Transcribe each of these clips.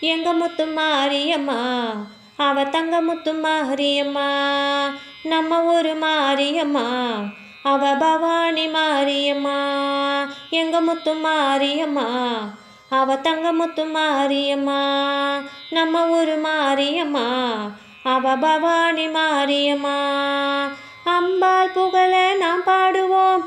எங்க முத்து மாரியம்மா அவ தங்க முத்து மாரியம்மா. நம்ம ஊரு மாரியம்மா அவ பவானி மாரியம்மா. எங்க முத்து மாரியம்மா அவ தங்க முத்து மாரியம்மா. நம்ம ஊரு மாரியம்மா அவ பவானி மாரியம்மா. அம்பாள் புகழ நாம் பாடுவோம்,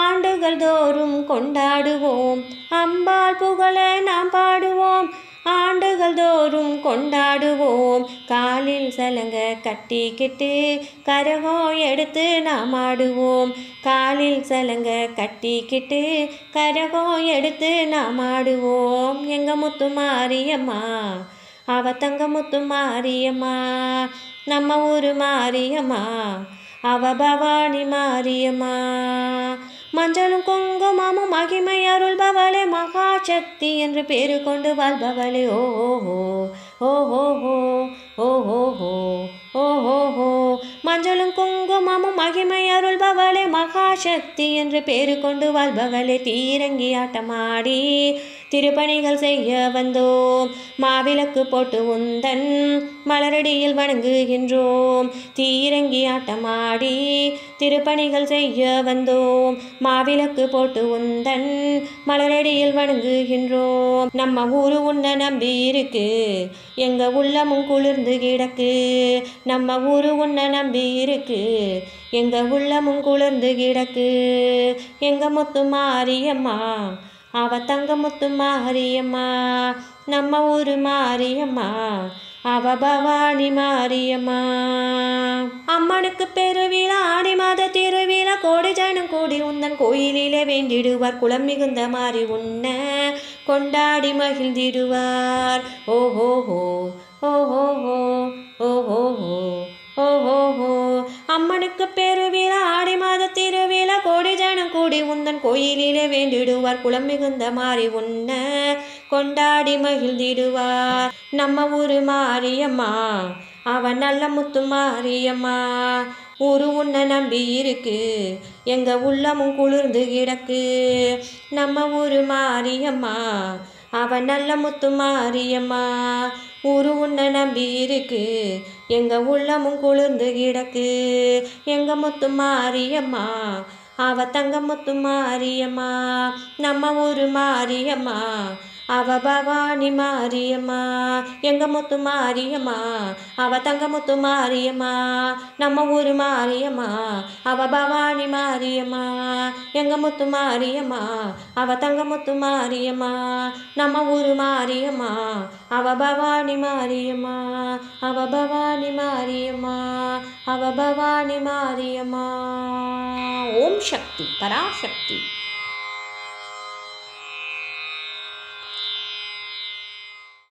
ஆண்டுகள் தோறும் கொண்டாடுவோம். அம்பாள் புகழ நாம் பாடுவோம், ஆண்டுகள் தோறும் கொண்டாடுவோம். காலில் சலங்க கட்டிக்கிட்டு கரகம் எடுத்து நாம் ஆடுவோம். காலில் சலங்க கட்டிக்கிட்டு கரகம் எடுத்து நாம் ஆடுவோம். எங்க முத்து மாரியம்மா அவ தங்க முத்து மாரியம்மா. நம்ம ஊரு மாரியம்மா அவ பவானி மாரியம்மா. மஞ்சளும் குங்குமமும் மகிமை அருள்பவளே, மகாசக்தி என்று பேரு கொண்டு வாழ்பவளே. ஓஹோ ஓஹோ ஓஹோ ஓஹோ. மஞ்சளும் குங்குமமும் மகிமை அருள்பவளே, மகாசக்தி என்று பேரு கொண்டு வாழ்பவளே. தீரங்கி ஆட்டமாடி திருப்பணிகள் செய்ய வந்தோம், மாவிளக்கு போட்டு உந்தன் மலரடியில் வணங்குகின்றோம். தீரங்கி ஆட்டமாடி திருப்பணிகள் செய்ய வந்தோம், மாவிளக்கு போட்டு உந்தன் மலரடியில் வணங்குகின்றோம். நம்ம ஊரு உன்னை நம்பி இருக்கு, எங்க உள்ளமும் குளிர்ந்து கிடக்கு. நம்ம ஊரு உன்னை நம்பி இருக்கு, எங்க உள்ளமும் குளிர்ந்து கிடக்கு. எங்க முத்து மாரியம்மா அவ தங்க முத்து மாரியம்மா. நம்ம ஊரு மாரியம்மா அவ பவானி மாரியம்மா. அம்மனுக்கு பெருவிழா ஆடி மாத திருவிழா, கோடி ஜனம் கூடி உந்தன் கோயிலிலே வேண்டிடுவார். குளம் மிகுந்த மாறி உன்னை கொண்டாடி மகிழ்ந்திடுவார். ஓஹோஹோ ஓஹோஹோ ஓஹோஹோ ஓஹோஹோ. அம்மனுக்கு பெருவிழா ஆடி மாத திருவிழா, கோடி ஜனம் கூடி உந்தன் கோயிலிலே வேண்டிடுவார். குளம் மிகுந்த மாறி உன்னை கொண்டாடி மகிழ்ந்திடுவார். நம்ம ஊரு மாரியம்மா அவ நல்ல முத்து மாரியம்மா. ஊரு உன்னை நம்பி இருக்கு, எங்க உள்ளமும் குளிர்ந்து கிடக்கு. நம்ம ஊரு மாரியம்மா அவ நல்ல முத்து மாரியம்மா. ஊரு உன்னை நம்பி இருக்கு, எங்க உள்ளமும் குளிர்ந்து கிடக்கு. எங்க முத்து மாரியம்மா அவ தங்க முத்து மாரியம்மா. நம்ம ஊரு மாரியம்மா அவ பவானி மாரியம்மா. எங்க முத்து மாரியம்மா அவ தங்க முத்து மாரியம்மா. நம்ம ஊரு மாரியம்மா அவ பவானி மாரியம்மா. எங்க முத்து மாரியம்மா அவ தங்க முத்து மாரியம்மா. நம்ம ஊரு மாரியம்மா அவ பவானி மாரியம்மா. அவ பவானி மாரியம்மா அவ பவானி மாரியம்மா. ஓம் சக்தி பராசக்தி.